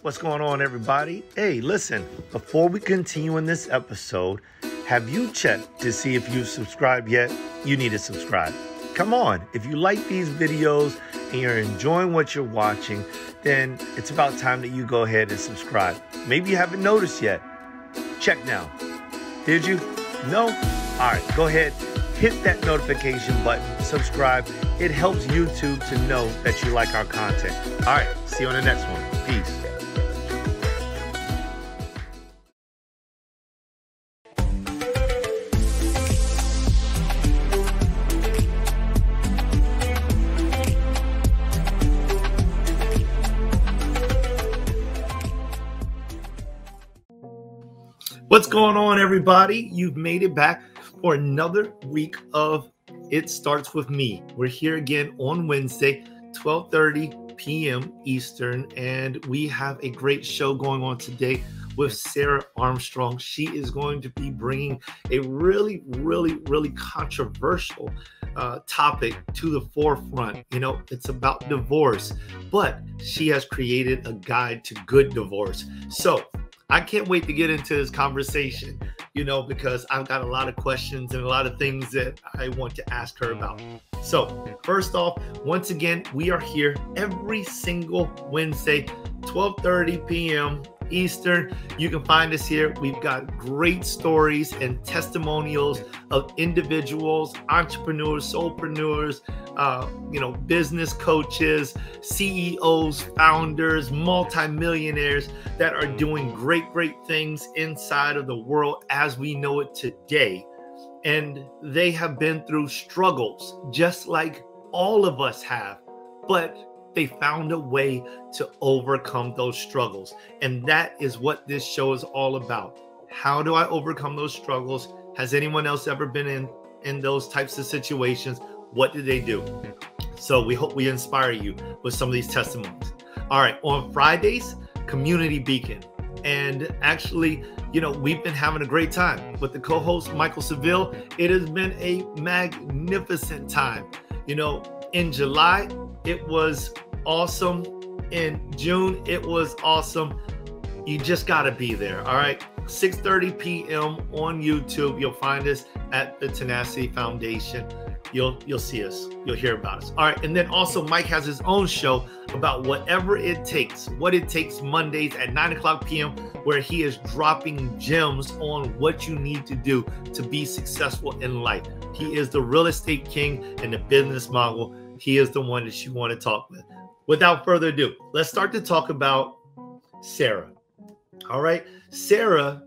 What's going on, everybody? Hey, listen, before we continue in this episode, have you checked to see if you've subscribed yet? You need to subscribe. Come on, if you like these videos and you're enjoying what you're watching, then it's about time that you go ahead and subscribe. Maybe you haven't noticed yet. Check now. Did you? No? All right, go ahead, hit that notification button, subscribe. It helps YouTube to know that you like our content. All right, see you on the next one. Peace. What's going on, everybody? You've made it back for another week of It Starts With Me. We're here again on Wednesday, 12:30 p.m. Eastern, and we have a great show going on today with Sarah Armstrong. She is going to be bringing a really controversial topic to the forefront. You know, it's about divorce, but she has created a guide to good divorce. So I can't wait to get into this conversation, you know, because I've got a lot of questions and a lot of things that I want to ask her about. So first off, once again, we are here every single Wednesday, 12:30 p.m. Eastern. You can find us here. We've got great stories and testimonials of individuals, entrepreneurs, soulpreneurs, business coaches, CEOs, founders, multimillionaires that are doing great things inside of the world as we know it today. And they have been through struggles just like all of us have, but they found a way to overcome those struggles. And that is what this show is all about. How do I overcome those struggles? Has anyone else ever been in those types of situations? What did they do? So we hope we inspire you with some of these testimonies. All right, on Fridays, Community Beacon. And actually, you know, we've been having a great time with the co-host, Michael Seville. It has been a magnificent time. You know, in July, it was awesome. In June, it was awesome. You just got to be there. All right. 6:30 p.m. on YouTube. You'll find us at the Tenacity Foundation. You'll see us. You'll hear about us. All right. And then also Mike has his own show about whatever it takes, what it takes Mondays at 9:00 p.m. where he is dropping gems on what you need to do to be successful in life. He is the real estate king and the business mogul. He is the one that you want to talk with. Without further ado, let's start to talk about Sarah. All right. Sarah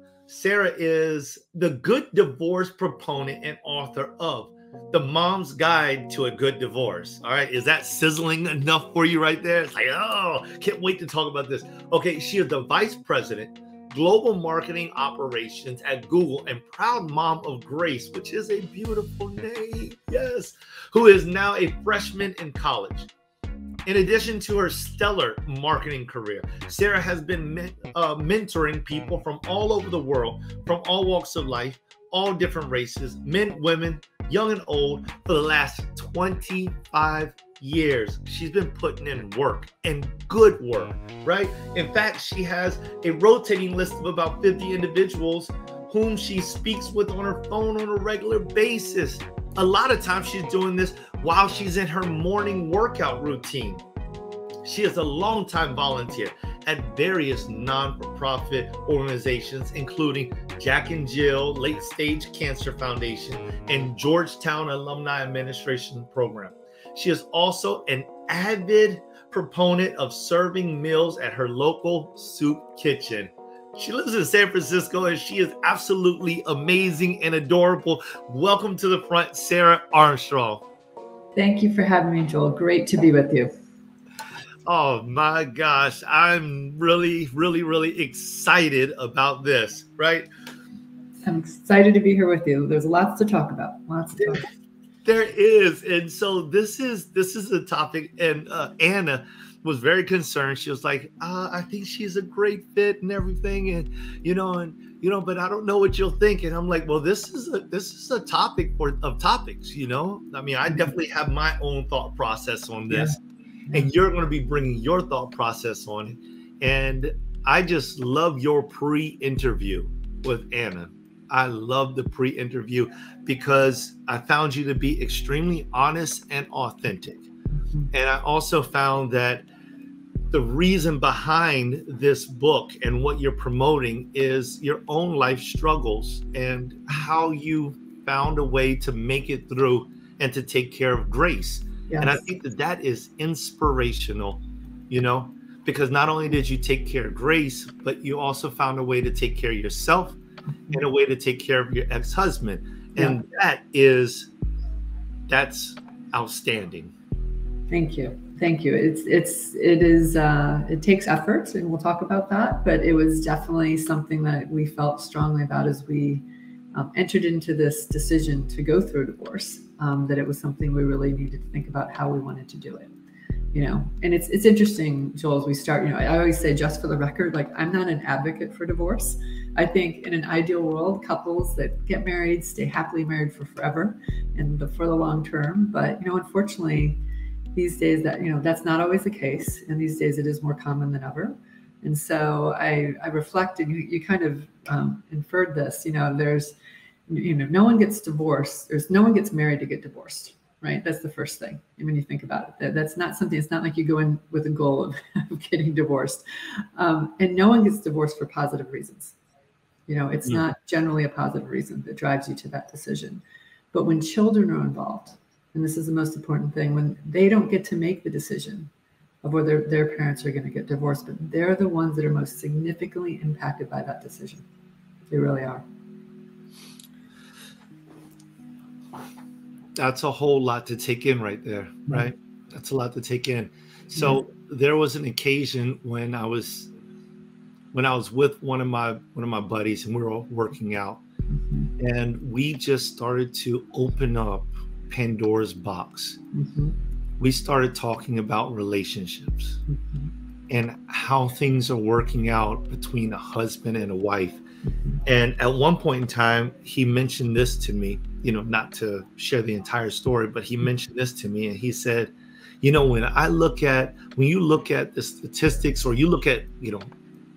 is the good divorce proponent and author of The Mom's Guide to a Good Divorce. All right. Is that sizzling enough for you right there? It's like, oh, can't wait to talk about this. Okay. She is the vice president, global marketing operations at Google, and proud mom of Grace, which is a beautiful name. Yes. Who is now a freshman in college. In addition to her stellar marketing career, Sarah has been mentoring people from all over the world, from all walks of life, all different races, men, women, young and old, for the last 25 years. She's been putting in work, and good work, right? In fact, she has a rotating list of about 50 individuals whom she speaks with on her phone on a regular basis. A lot of times she's doing this while she's in her morning workout routine. She is a longtime volunteer at various non-for-profit organizations, including Jack and Jill Late Stage Cancer Foundation and Georgetown Alumni Administration Program. She is also an avid proponent of serving meals at her local soup kitchen. She lives in San Francisco, and she is absolutely amazing and adorable. Welcome to the front, Sarah Armstrong. Thank you for having me, Joel. Great to be with you. Oh my gosh. I'm really excited about this, right? I'm excited to be here with you. There's lots to talk about. There is. And so this is a topic, and Anna was very concerned. She was like, I think she's a great fit and everything. And, but I don't know what you'll think. And I'm like, well, this is a topic of topics, you know? I mean, I definitely have my own thought process on this, and you're going to be bringing your thought process on it. And I just love your pre-interview with Anna. I love the pre-interview because I found you to be extremely honest and authentic. And I also found that the reason behind this book and what you're promoting is your own life struggles and how you found a way to make it through and to take care of Grace. Yes. And I think that that is inspirational, you know, because not only did you take care of Grace, but you also found a way to take care of yourself and a way to take care of your ex-husband. And that's outstanding. Thank you. Thank you. It takes effort, and we'll talk about that, but it was definitely something that we felt strongly about as we entered into this decision to go through a divorce, that it was something we really needed to think about how we wanted to do it. You know, and it's interesting, Joel, as we start, you know, I always say, just for the record, like, I'm not an advocate for divorce. I think in an ideal world, couples that get married stay happily married for forever and for the long term. But, you know, unfortunately, these days that, you know, that's not always the case. And these days it is more common than ever. And so I reflected, you kind of inferred this, you know, there's, you know, no one gets divorced. No one gets married to get divorced. Right. That's the first thing. And when you think about it, that's not something, it's not like you go in with a goal of getting divorced. And no one gets divorced for positive reasons. You know, it's not generally a positive reason that drives you to that decision. But when children are involved, and this is the most important thing, when they don't get to make the decision of whether their parents are going to get divorced, but they're the ones that are most significantly impacted by that decision. They really are. That's a whole lot to take in right there, right? That's a lot to take in. So there was an occasion when I was with one of my buddies, and we were all working out, and we just started to open up Pandora's box. We started talking about relationships and how things are working out between a husband and a wife. And at one point in time, he mentioned this to me, you know, not to share the entire story, but he mentioned this to me, and he said, you know, when you look at the statistics, or you look at, you know,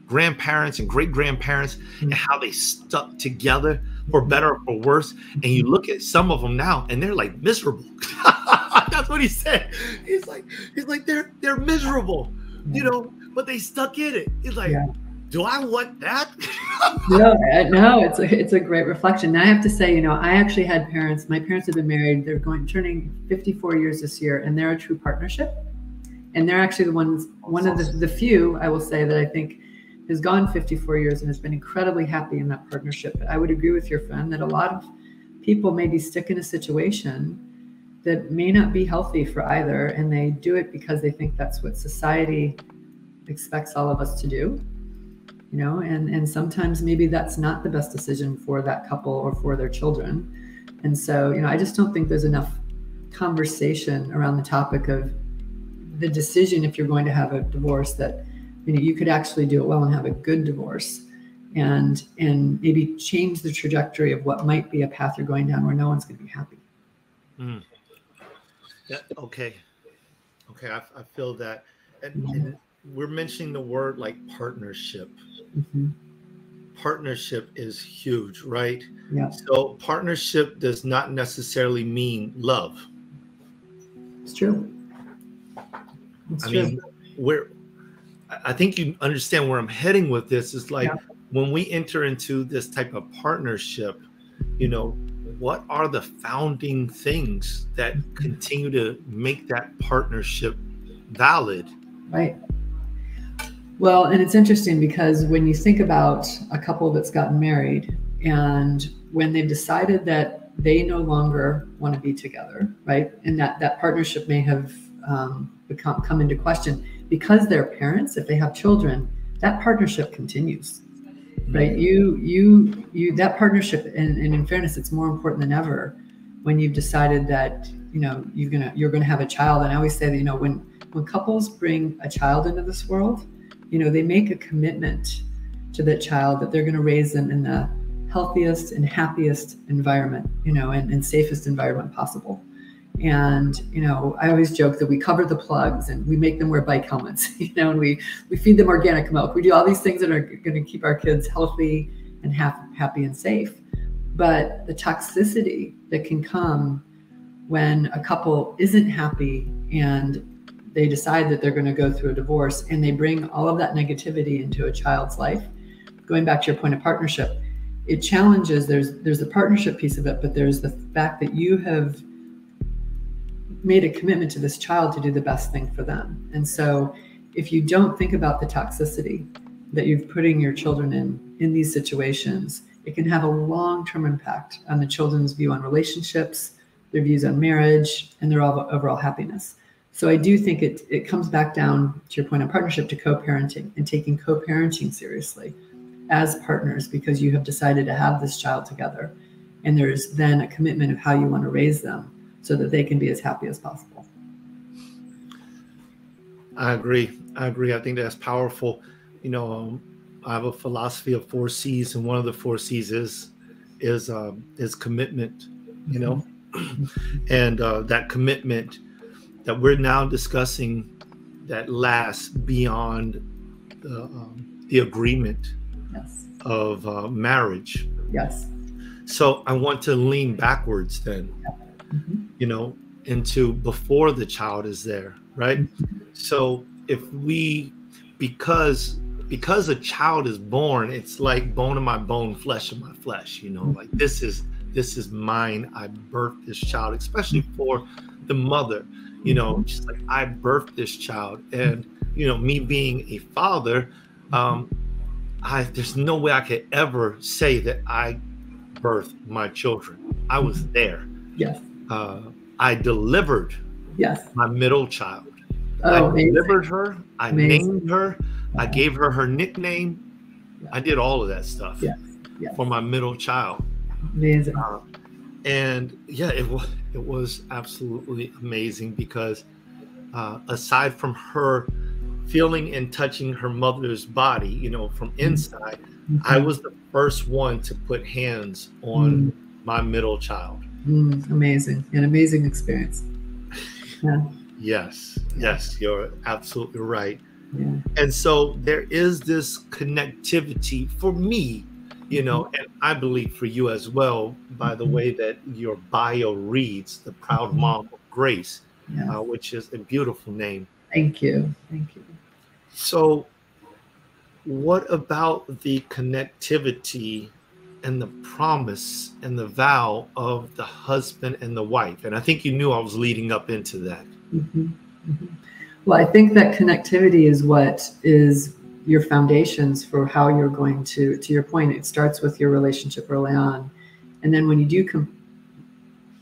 grandparents and great grandparents and how they stuck together for better or for worse, and you look at some of them now and they're like miserable. That's what he said. He's like they're miserable, you know, but they stuck in it. He's like, do I want that? No, it's a great reflection. Now I have to say, you know, I actually had parents. My parents have been married. They're turning 54 years this year, and they're a true partnership. And they're actually one of the few, I will say, that I think has gone 54 years and has been incredibly happy in that partnership. But I would agree with your friend that a lot of people maybe stick in a situation that may not be healthy for either, and they do it because they think that's what society expects all of us to do. You know, and sometimes maybe that's not the best decision for that couple or for their children. And so, you know, I just don't think there's enough conversation around the topic of the decision, if you're going to have a divorce, that, you know, you could actually do it well and have a good divorce, and maybe change the trajectory of what might be a path you're going down where no one's going to be happy. Yeah. Okay. I feel that. And we're mentioning the word like partnership. Partnership is huge, right? Yeah. So partnership does not necessarily mean love. It's true. I mean, I think you understand where I'm heading with this. Is like, when we enter into this type of partnership, you know, what are the founding things that continue to make that partnership valid? Right. Well, and it's interesting because when you think about a couple that's gotten married, and when they've decided that they no longer want to be together, right, and that partnership may have come into question because they're parents. If they have children, that partnership continues, right? You that partnership, and in fairness, it's more important than ever when you've decided that, you know, you're gonna have a child. And I always say that, you know, when couples bring a child into this world, you know, they make a commitment to that child that they're going to raise them in the healthiest and happiest environment, you know, and safest environment possible. And, I always joke that we cover the plugs and we make them wear bike helmets, and we feed them organic milk. We do all these things that are going to keep our kids healthy and happy and safe. But the toxicity that can come when a couple isn't happy and they decide that they're going to go through a divorce and they bring all of that negativity into a child's life, going back to your point of partnership, it challenges, there's the partnership piece of it, but there's the fact that you have made a commitment to this child to do the best thing for them. And so if you don't think about the toxicity that you're putting your children in these situations, it can have a long-term impact on the children's view on relationships, their views on marriage, and their overall happiness. So I do think it comes back down to your point on partnership to co-parenting and taking co-parenting seriously as partners, because you have decided to have this child together. And there's then a commitment of how you want to raise them so that they can be as happy as possible. I agree. I think that's powerful. I have a philosophy of 4 C's, and one of the 4 C's is commitment, and that commitment that we're now discussing that lasts beyond the agreement of marriage. Yes. So I want to lean backwards then, into before the child is there, right? So if because a child is born, it's like bone of my bone, flesh of my flesh, like this is mine. I birthed this child, especially for the mother, just like I birthed this child. And, me being a father, there's no way I could ever say that I birthed my children. I was there. Yes. I delivered my middle child. I delivered her. I named her. I gave her nickname. I did all of that stuff for my middle child. Amazing. And it was absolutely amazing because aside from her feeling and touching her mother's body, from inside, I was the first one to put hands on my middle child. Amazing. An amazing experience. Yeah. Yes, you're absolutely right. Yeah. And so there is this connectivity for me, and I believe for you as well, by the way that your bio reads, the proud mom of grace, which is a beautiful name. Thank you. So what about the connectivity and the promise and the vow of the husband and the wife? And I think you knew I was leading up into that. Well, I think that connectivity is what is your foundations for how you're going to your point, it starts with your relationship early on. And then when you do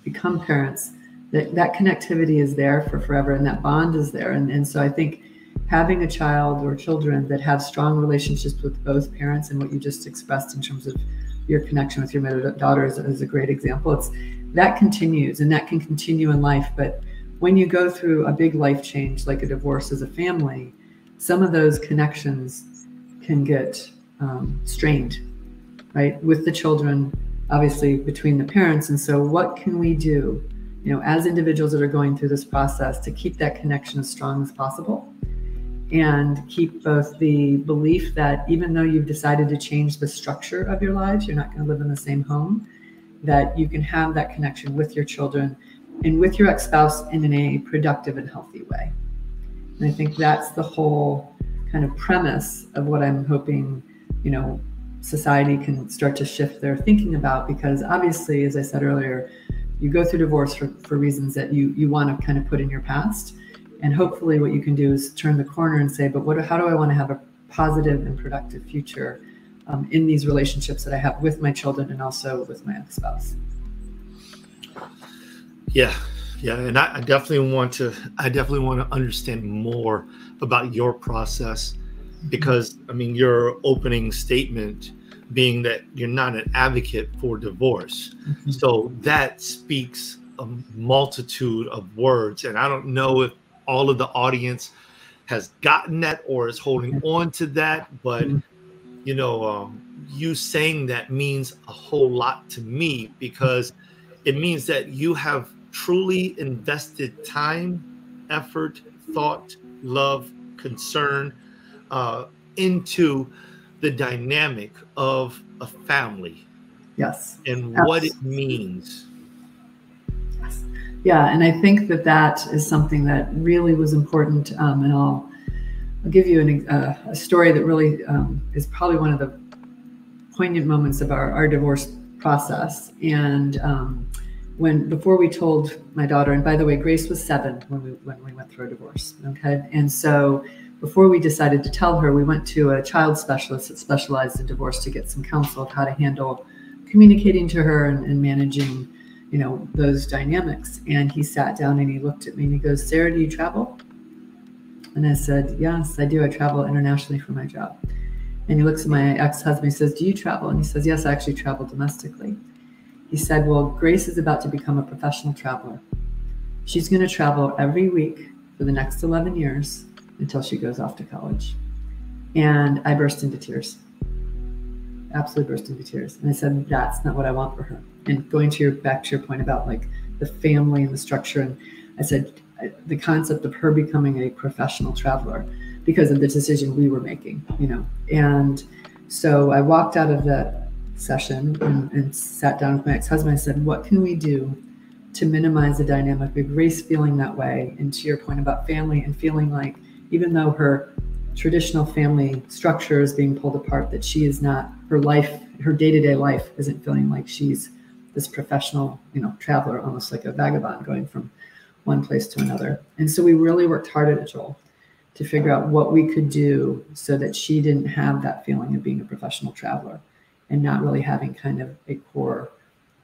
become parents, that connectivity is there for forever, and that bond is there. And so I think having a child or children that have strong relationships with both parents, and what you just expressed in terms of your connection with your middle daughter is a great example. That continues, and that can continue in life. But when you go through a big life change, like a divorce as a family, some of those connections can get strained, right? With the children, obviously between the parents. And so what can we do, as individuals that are going through this process, to keep that connection as strong as possible, and keep both the belief that even though you've decided to change the structure of your lives, you're not going to live in the same home, that you can have that connection with your children and with your ex-spouse in a productive and healthy way. And I think that's the whole kind of premise of what I'm hoping, society can start to shift their thinking about, because obviously, as I said earlier, you go through divorce for reasons that you want to kind of put in your past. And hopefully what you can do is turn the corner and say, but how do I want to have a positive and productive future in these relationships that I have with my children and also with my ex-spouse? Yeah. And I definitely want to understand more about your process, because your opening statement being that you're not an advocate for divorce. So that speaks a multitude of words. And I don't know if all of the audience has gotten that or is holding on to that, but you saying that means a whole lot to me, because it means that you have truly invested time, effort, thought, love, concern into the dynamic of a family. Yes. And what it means. Yes. Yeah, and I think that is something that really was important. And I'll give you a story that really is probably one of the poignant moments of our divorce process. And before we told my daughter, and by the way, Grace was 7 when we went through a divorce. Okay, and so before we decided to tell her, we went to a child specialist that specialized in divorce to get some counsel of how to handle communicating to her and managing, those dynamics. And he sat down and he looked at me and he goes, "Sarah, do you travel?" And I said, "Yes, I do. I travel internationally for my job." And he looks at my ex-husband, he says, "Do you travel?" And he says, "Yes, I actually travel domestically." He said, "Well, Grace is about to become a professional traveler. She's going to travel every week for the next 11 years until she goes off to college." And I burst into tears. Absolutely burst into tears. And I said, "That's not what I want for her." And going back to your point about like the family and the structure, and I said, the concept of her becoming a professional traveler because of the decision we were making, And so I walked out of that session and sat down with my ex-husband. I said, "What can we do to minimize the dynamic of Grace feeling that way?" And to your point about family and feeling like, even though her traditional family structure is being pulled apart, that she is not, her life, her day-to-day life isn't feeling like she's this professional, traveler, almost like a vagabond going from one place to another. And so we really worked hard at it, Joel, to figure out what we could do so that she didn't have that feeling of being a professional traveler and not really having kind of a core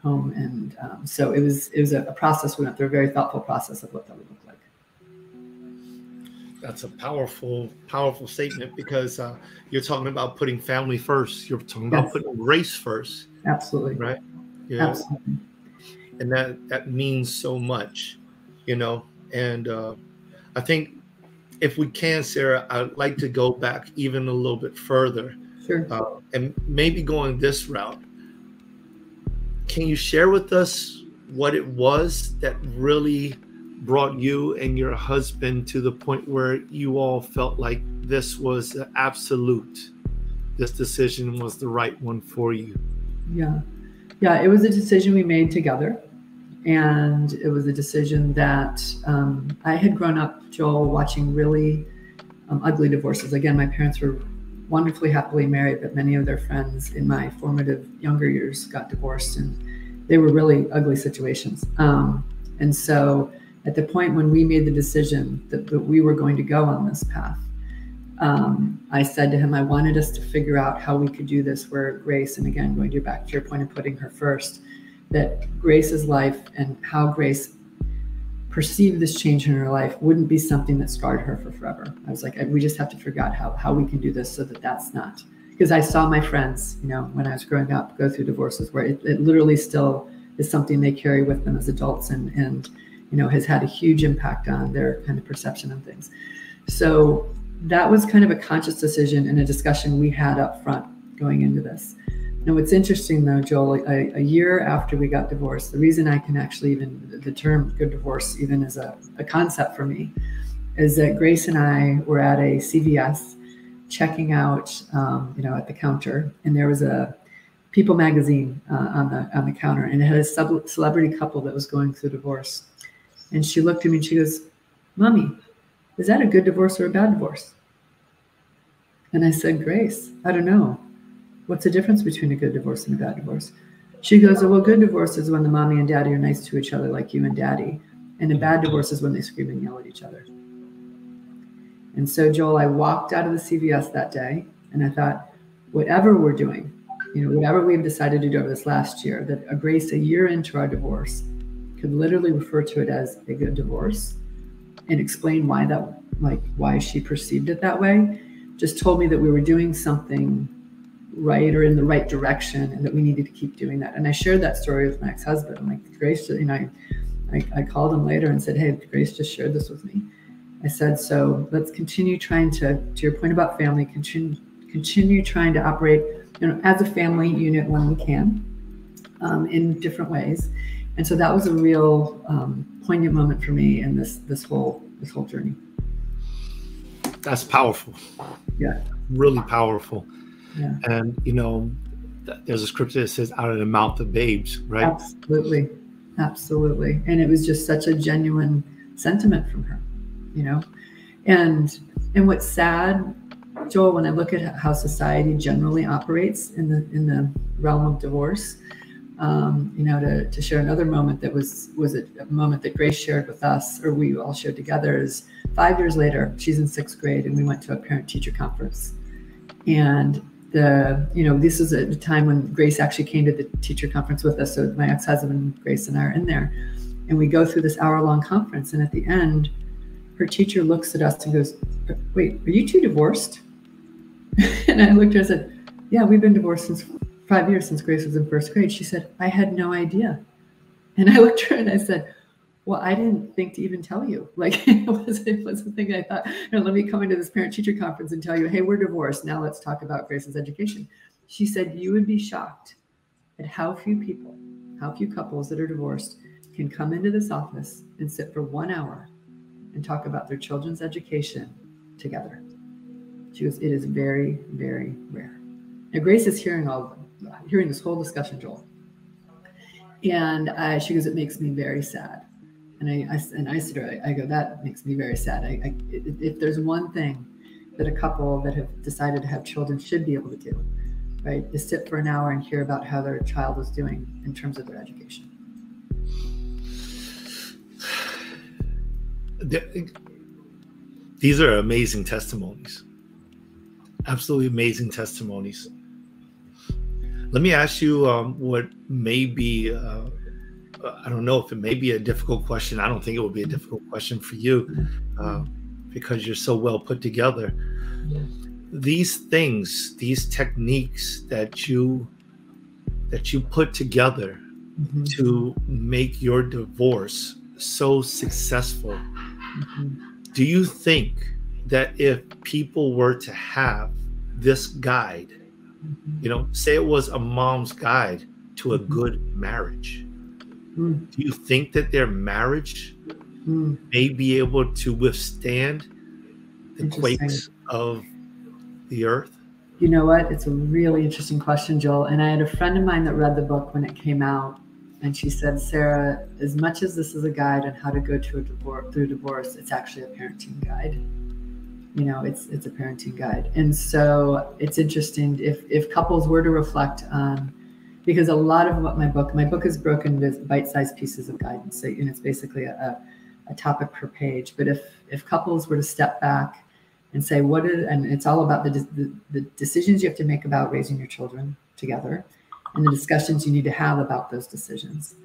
home. And so it was a process we went through, a very thoughtful process of what that would look like. That's a powerful, powerful statement because you're talking about putting family first. You're talking about putting race first. Absolutely. Right? Absolutely. And that means so much, and I think if we can, Sarah, I'd like to go back even a little bit further. Sure. And maybe going this route. Can you share with us what it was that really brought you and your husband to the point where you all felt like this was absolute? This decision was the right one for you? Yeah, it was a decision we made together. And it was a decision that I had grown up, Joel, watching really ugly divorces. Again, my parents were wonderfully happily married, but many of their friends in my formative younger years got divorced, and they were really ugly situations. And so at the point when we made the decision that we were going to go on this path, I said to him, I wanted us to figure out how we could do this where Grace, and again, going back to your point of putting her first, that Grace's life and how Grace perceived this change in her life wouldn't be something that scarred her for forever. I was like, we just have to figure out how we can do this so that that's not. Because I saw my friends, when I was growing up, go through divorces where it literally still is something they carry with them as adults and has had a huge impact on their kind of perception of things. So that was kind of a conscious decision and a discussion we had up front going into this. Now, what's interesting, though, Joel, a year after we got divorced, the reason I can actually even, the term good divorce even is a concept for me, is that Grace and I were at a CVS checking out, at the counter, and there was a People magazine on the counter, and it had a celebrity couple that was going through divorce. And she looked at me and she goes, "Mommy, is that a good divorce or a bad divorce?" And I said, "Grace, I don't know. What's the difference between a good divorce and a bad divorce?" She goes, "Well, good divorce is when the mommy and daddy are nice to each other like you and daddy. And a bad divorce is when they scream and yell at each other." And so, Joel, I walked out of the CVS that day and I thought, whatever we're doing, whatever we've decided to do over this last year, that a Grace a year into our divorce could literally refer to it as a good divorce and explain why she perceived it that way, just told me that we were doing something right or in the right direction and that we needed to keep doing that. And I shared that story with my ex-husband. I'm like, Grace, I called him later and said, "Hey, Grace just shared this with me." I said, "So let's continue trying to your point about family, continue trying to operate, as a family unit when we can, in different ways. And so that was a real poignant moment for me in this whole journey. That's powerful. Yeah. Really powerful. Yeah. And, you know, there's a scripture that says out of the mouth of babes, right? Absolutely. Absolutely. And it was just such a genuine sentiment from her, you know. And what's sad, Joel, when I look at how society generally operates in the realm of divorce, you know, to share another moment that was a moment that Grace shared with us, or we all shared together, is 5 years later, she's in 6th grade, and we went to a parent-teacher conference. And you know, this is a time when Grace actually came to the teacher conference with us. So my ex-husband, Grace, and I are in there, and we go through this hour-long conference. And at the end, her teacher looks at us and goes, "Wait, are you two divorced?" And I looked at her and said, "Yeah, we've been divorced since 5 years, since Grace was in 1st grade." She said, "I had no idea." And I looked at her and I said, "Well, I didn't think to even tell you." Like, it wasn't thinking. I thought, you know, let me come into this parent-teacher conference and tell you, hey, we're divorced. Now let's talk about Grace's education. She said, "You would be shocked at how few couples that are divorced can come into this office and sit for 1 hour and talk about their children's education together." She goes, "It is very, very rare." Now, Grace is hearing this whole discussion, Joel. And she goes, "It makes me very sad." And I said to her, I go, "That makes me very sad. If there's one thing that a couple that have decided to have children should be able to do, right, is sit for an hour and hear about how their child is doing in terms of their education." These are amazing testimonies. Absolutely amazing testimonies. Let me ask you what may be, I don't know if it may be a difficult question. I don't think it would be a difficult question for you because you're so well put together. Yeah. These things, these techniques that you put together to make your divorce so successful, do you think that if people were to have this guide, you know, say it was a mom's guide to a good marriage, do you think that their marriage may be able to withstand the quakes of the earth? You know what? It's a really interesting question, Joel. And I had a friend of mine that read the book when it came out, and she said, "Sarah, as much as this is a guide on how to go through divorce, it's actually a parenting guide. You know, it's a parenting guide." And so it's interesting if couples were to reflect on, because a lot of what my book is broken into bite-sized pieces of guidance. So, and it's basically a topic per page. But if couples were to step back and say, and it's all about the decisions you have to make about raising your children together, and the discussions you need to have about those decisions.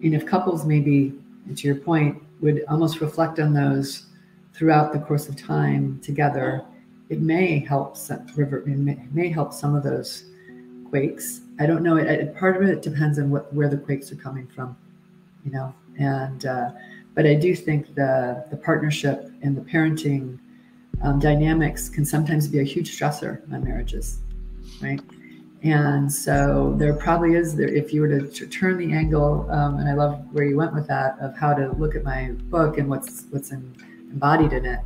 And if couples maybe, to your point, would almost reflect on those throughout the course of time together, it may help some of those quakes. I don't know. Part of it depends on where the quakes are coming from, you know. And but I do think the partnership and the parenting dynamics can sometimes be a huge stressor on marriages, right? And so there probably is, if you were to turn the angle, and I love where you went with that, of how to look at my book and what's embodied in it,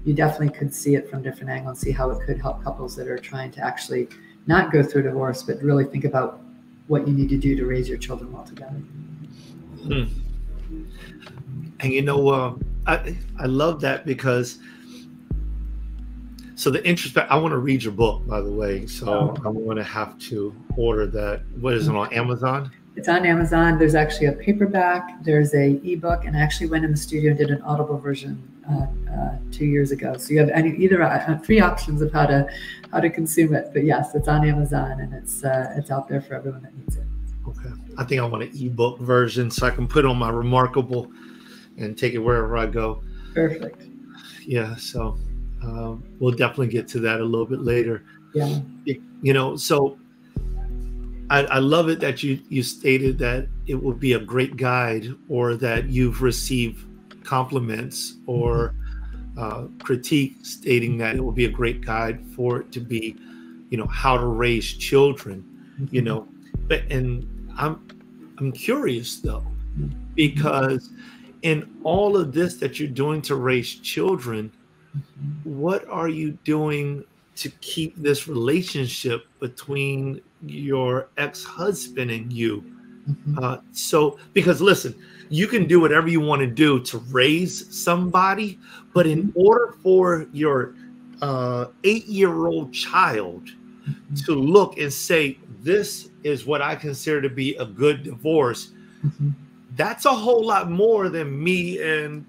you definitely could see it from different angles and see how it could help couples that are trying to actually not go through divorce, but really think about what you need to do to raise your children well together. And you know, I love that because, so the introspect, I want to read your book, by the way. So I'm going to have to order that. What is it, on Amazon? It's on Amazon. There's actually a paperback, there's a ebook, and I actually went in the studio and did an Audible version 2 years ago. So you have either 3 options of how to consume it. But yes, it's on Amazon, and it's out there for everyone that needs it. Okay. I think I want an ebook version so I can put it on my Remarkable and take it wherever I go. Perfect. Yeah. So we'll definitely get to that a little bit later. Yeah. You know, so I love it that you stated that it would be a great guide, or that you've received compliments or critique stating that it will be a great guide for it to be, you know, how to raise children, you know. But and I'm curious though, because in all of this that you're doing to raise children, what are you doing to keep this relationship between your ex-husband and you? So, because listen, you can do whatever you want to do to raise somebody, but in order for your 8-year-old child to look and say, this is what I consider to be a good divorce, that's a whole lot more than me and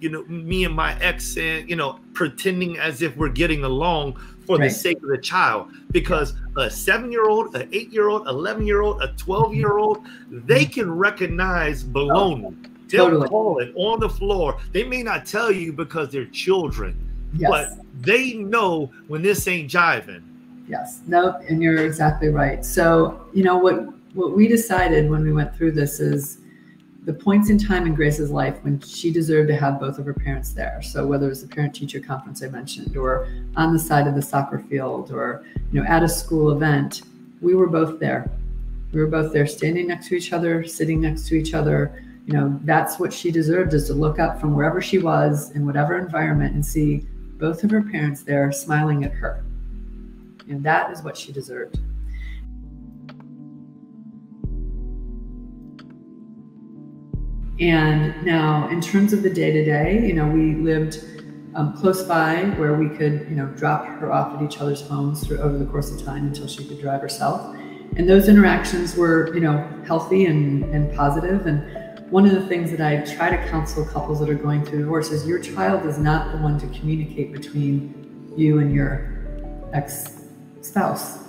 my ex and pretending as if we're getting along for the sake of the child. Because a 7-year-old, an 8-year-old, 11-year-old, a 12-year-old, they can recognize baloney. They'll call it on the floor. They may not tell you because they're children, but they know when this ain't jiving. Yes, no, and you're exactly right. So what we decided when we went through this is the points in time in Grace's life when she deserved to have both of her parents there. So whether it was the parent-teacher conference I mentioned, or on the side of the soccer field, or at a school event, we were both there. We were both there, standing next to each other, sitting next to each other. That's what she deserved, is to look up from wherever she was in whatever environment and see both of her parents there smiling at her. And that is what she deserved. And now, in terms of the day-to-day, we lived close by where we could, drop her off at each other's homes over the course of time until she could drive herself. And those interactions were, healthy and positive. And one of the things that I try to counsel couples that are going through divorce is your child is not the one to communicate between you and your ex-spouse.